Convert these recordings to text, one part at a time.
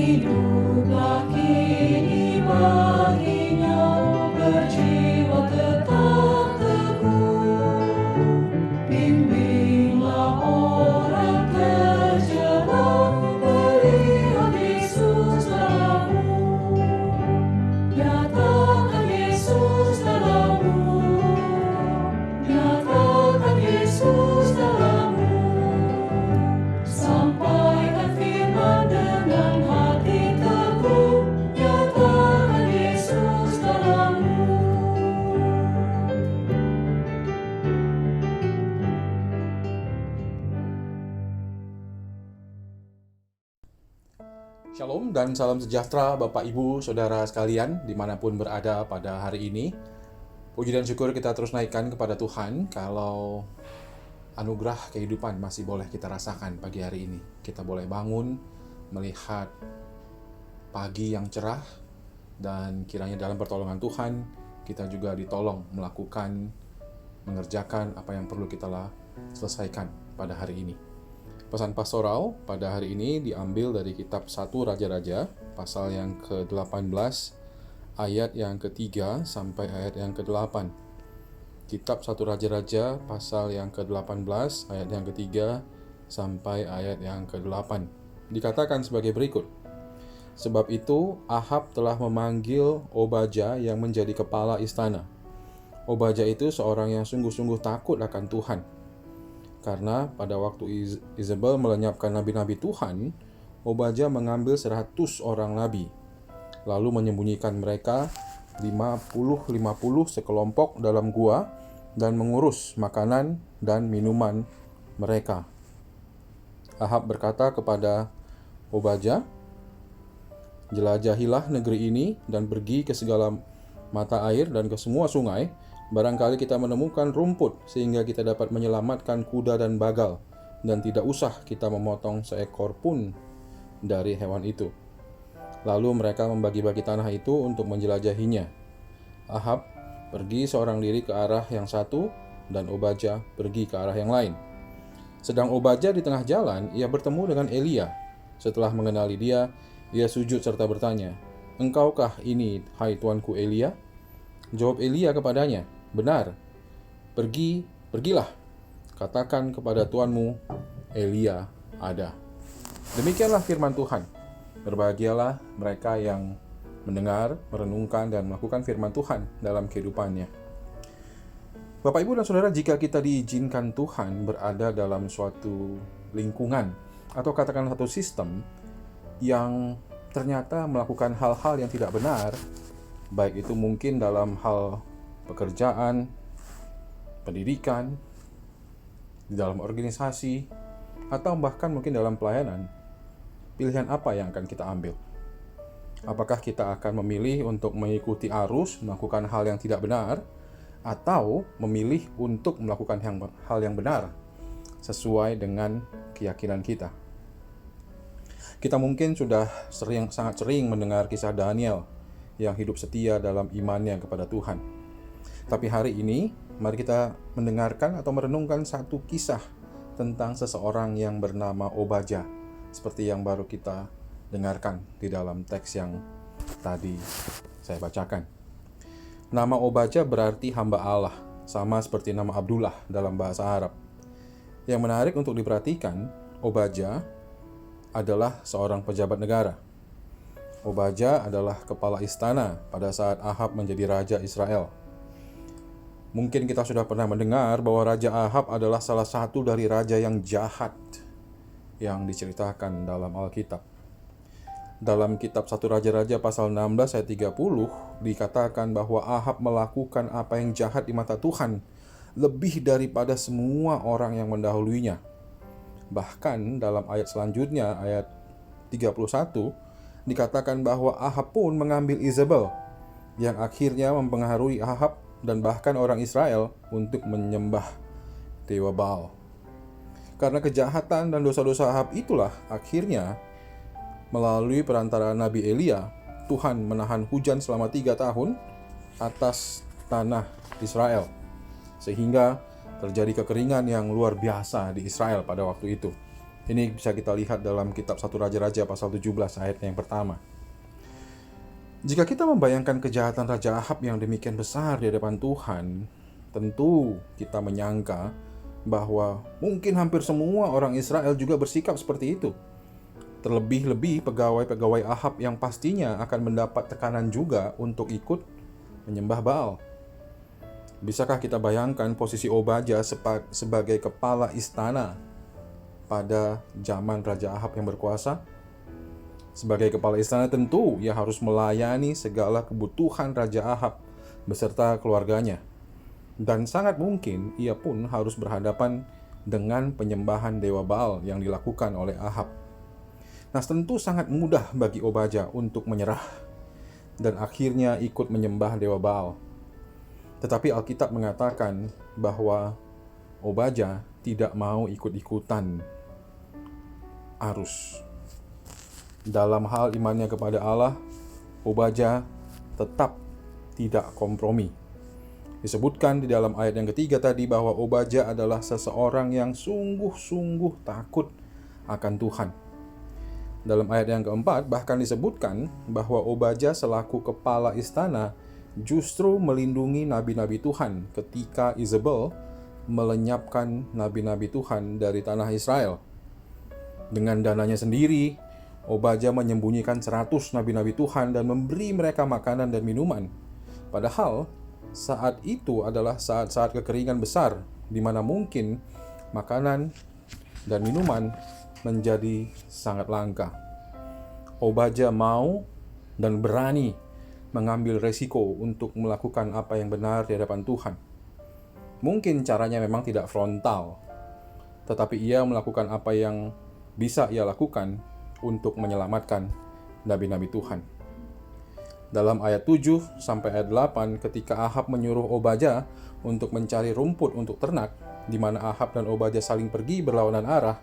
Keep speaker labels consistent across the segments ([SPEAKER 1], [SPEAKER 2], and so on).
[SPEAKER 1] Hiduplah kini baginya, berjiwa tetap teguh. Bimbinglah orang terjebak, melihat Yesus dalammu. Nyatakan Yesus dalammu, nyatakan Yesus dalammu. Sampaikan firman dengan hati teguh, nyatakan Yesus dalammu.
[SPEAKER 2] Shalom dan salam sejahtera Bapak Ibu Saudara sekalian dimanapun berada pada hari ini. Puji dan syukur kita terus naikkan kepada Tuhan kalau anugerah kehidupan masih boleh kita rasakan pagi hari ini. Kita boleh bangun, melihat pagi yang cerah, dan kiranya dalam pertolongan Tuhan kita juga ditolong mengerjakan apa yang perlu kita selesaikan pada hari ini. Pesan pastoral pada hari ini diambil dari kitab 1 Raja-Raja, pasal yang ke-18, ayat yang ke-3 sampai ayat yang ke-8. Kitab 1 Raja-Raja, pasal yang ke-18, ayat yang ke-3 sampai ayat yang ke-8. Dikatakan sebagai berikut. Sebab itu, Ahab telah memanggil Obadja yang menjadi kepala istana. Obadja itu seorang yang sungguh-sungguh takut akan Tuhan. Karena pada waktu Izebel melenyapkan nabi-nabi Tuhan, Obadja mengambil 100 orang nabi, lalu menyembunyikan mereka 50-50 sekelompok dalam gua dan mengurus makanan dan minuman mereka. Ahab berkata kepada Obadja, "Jelajahilah negeri ini dan pergi ke segala mata air dan ke semua sungai. Barangkali kita menemukan rumput sehingga kita dapat menyelamatkan kuda dan bagal, dan tidak usah kita memotong seekor pun dari hewan itu." Lalu mereka membagi-bagi tanah itu untuk menjelajahinya. Ahab pergi seorang diri ke arah yang satu, dan Obadja pergi ke arah yang lain. Sedang Obadja di tengah jalan, ia bertemu dengan Elia. Setelah mengenali dia, ia sujud serta bertanya, "Engkaukah ini, hai tuanku Elia?" Jawab Elia kepadanya, "Benar, pergilah, katakan kepada tuanmu, Elia ada." Demikianlah firman Tuhan. Berbahagialah mereka yang mendengar, merenungkan, dan melakukan firman Tuhan dalam kehidupannya. Bapak, Ibu, dan Saudara, jika kita diizinkan Tuhan berada dalam suatu lingkungan, atau katakan satu sistem yang ternyata melakukan hal-hal yang tidak benar, baik itu mungkin dalam hal pekerjaan, pendidikan, di dalam organisasi, atau bahkan mungkin dalam pelayanan, pilihan apa yang akan kita ambil? Apakah kita akan memilih untuk mengikuti arus, melakukan hal yang tidak benar, atau memilih untuk melakukan hal yang benar sesuai dengan keyakinan kita? Kita mungkin sudah sangat sering mendengar kisah Daniel yang hidup setia dalam imannya kepada Tuhan. Tapi hari ini, mari kita mendengarkan atau merenungkan satu kisah tentang seseorang yang bernama Obadja, seperti yang baru kita dengarkan di dalam teks yang tadi saya bacakan. Nama Obadja berarti hamba Allah, sama seperti nama Abdullah dalam bahasa Arab. Yang menarik untuk diperhatikan, Obadja adalah seorang pejabat negara. Obadja adalah kepala istana pada saat Ahab menjadi raja Israel. Mungkin kita sudah pernah mendengar bahwa Raja Ahab adalah salah satu dari raja yang jahat yang diceritakan dalam Alkitab. Dalam kitab 1 Raja-Raja pasal 16 ayat 30 dikatakan bahwa Ahab melakukan apa yang jahat di mata Tuhan lebih daripada semua orang yang mendahuluinya. Bahkan dalam ayat selanjutnya, ayat 31, dikatakan bahwa Ahab pun mengambil Izebel, yang akhirnya mempengaruhi Ahab dan bahkan orang Israel untuk menyembah dewa Baal. Karena kejahatan dan dosa-dosa Ahab itulah akhirnya melalui perantara Nabi Elia, Tuhan menahan hujan selama 3 tahun atas tanah Israel, sehingga terjadi kekeringan yang luar biasa di Israel pada waktu itu. Ini bisa kita lihat dalam kitab 1 Raja-Raja pasal 17 ayat yang pertama. Jika kita membayangkan kejahatan Raja Ahab yang demikian besar di hadapan Tuhan, tentu kita menyangka bahwa mungkin hampir semua orang Israel juga bersikap seperti itu. Terlebih-lebih pegawai-pegawai Ahab yang pastinya akan mendapat tekanan juga untuk ikut menyembah Baal. Bisakah kita bayangkan posisi Obadya sebagai kepala istana pada zaman Raja Ahab yang berkuasa? Sebagai kepala istana tentu ia harus melayani segala kebutuhan Raja Ahab beserta keluarganya. Dan sangat mungkin ia pun harus berhadapan dengan penyembahan dewa Baal yang dilakukan oleh Ahab. Nah, tentu sangat mudah bagi Obadya untuk menyerah dan akhirnya ikut menyembah dewa Baal. Tetapi Alkitab mengatakan bahwa Obadya tidak mau ikut-ikutan arus. Dalam hal imannya kepada Allah, Obadya tetap tidak kompromi. Disebutkan di dalam ayat yang ketiga tadi bahwa Obadya adalah seseorang yang sungguh-sungguh takut akan Tuhan. Dalam ayat yang keempat bahkan disebutkan bahwa Obadya selaku kepala istana justru melindungi nabi-nabi Tuhan ketika Izebel melenyapkan nabi-nabi Tuhan dari tanah Israel. Dengan dananya sendiri, Obadya menyembunyikan 100 nabi-nabi Tuhan dan memberi mereka makanan dan minuman. Padahal saat itu adalah saat-saat kekeringan besar, di mana mungkin makanan dan minuman menjadi sangat langka. Obadya mau dan berani mengambil resiko untuk melakukan apa yang benar di hadapan Tuhan. Mungkin caranya memang tidak frontal, tetapi ia melakukan apa yang bisa ia lakukan untuk menyelamatkan nabi-nabi Tuhan. Dalam ayat 7 sampai ayat 8, ketika Ahab menyuruh Obadya untuk mencari rumput untuk ternak, di mana Ahab dan Obadya saling pergi berlawanan arah,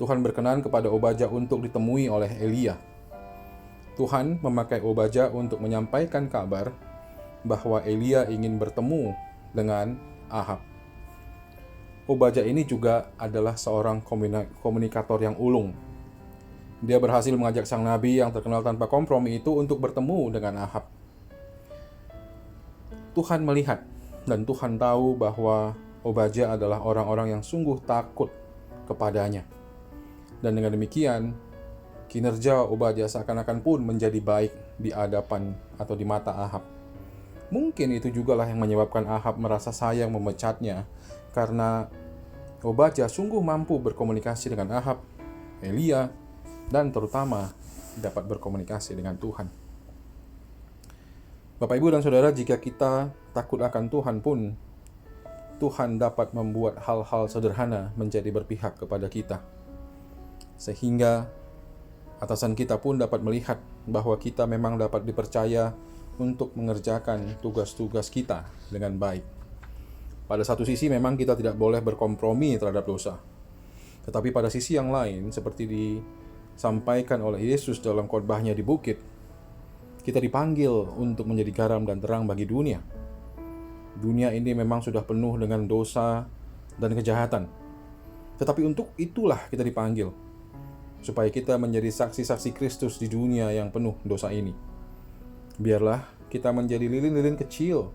[SPEAKER 2] Tuhan berkenan kepada Obadya untuk ditemui oleh Elia. Tuhan memakai Obadya untuk menyampaikan kabar bahwa Elia ingin bertemu dengan Ahab. Obadya ini juga adalah seorang komunikator yang ulung. Dia berhasil mengajak sang nabi yang terkenal tanpa kompromi itu untuk bertemu dengan Ahab. Tuhan melihat dan Tuhan tahu bahwa Obadya adalah orang-orang yang sungguh takut kepadanya. Dan dengan demikian, kinerja Obadya seakan-akan pun menjadi baik di hadapan atau di mata Ahab. Mungkin itu jugalah yang menyebabkan Ahab merasa sayang memecatnya, karena Obadya sungguh mampu berkomunikasi dengan Ahab, Elia, dan terutama dapat berkomunikasi dengan Tuhan. Bapak, Ibu, dan Saudara, jika kita takut akan Tuhan pun, Tuhan dapat membuat hal-hal sederhana menjadi berpihak kepada kita. Sehingga atasan kita pun dapat melihat bahwa kita memang dapat dipercaya untuk mengerjakan tugas-tugas kita dengan baik. Pada satu sisi memang kita tidak boleh berkompromi terhadap dosa. Tetapi pada sisi yang lain, seperti disampaikan oleh Yesus dalam khotbahnya di bukit, kita dipanggil untuk menjadi garam dan terang bagi dunia. Dunia ini memang sudah penuh dengan dosa dan kejahatan. Tetapi untuk itulah kita dipanggil, supaya kita menjadi saksi-saksi Kristus di dunia yang penuh dosa ini. Biarlah kita menjadi lilin-lilin kecil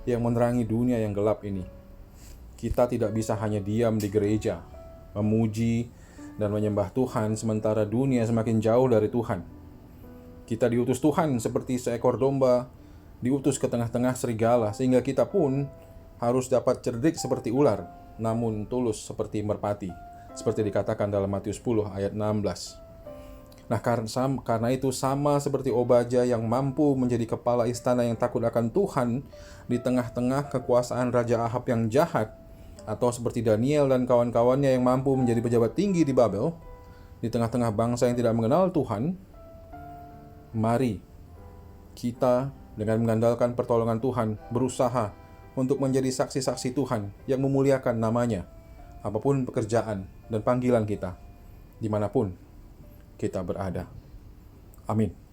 [SPEAKER 2] yang menerangi dunia yang gelap ini. Kita tidak bisa hanya diam di gereja, memuji dan menyembah Tuhan sementara dunia semakin jauh dari Tuhan. Kita diutus Tuhan seperti seekor domba diutus ke tengah-tengah serigala, sehingga kita pun harus dapat cerdik seperti ular, namun tulus seperti merpati, seperti dikatakan dalam Matius 10 ayat 16. Nah, karena itu sama seperti Obadya yang mampu menjadi kepala istana yang takut akan Tuhan di tengah-tengah kekuasaan Raja Ahab yang jahat, atau seperti Daniel dan kawan-kawannya yang mampu menjadi pejabat tinggi di Babel, di tengah-tengah bangsa yang tidak mengenal Tuhan, mari kita dengan mengandalkan pertolongan Tuhan berusaha untuk menjadi saksi-saksi Tuhan yang memuliakan namanya, apapun pekerjaan dan panggilan kita, dimanapun kita berada. Amin.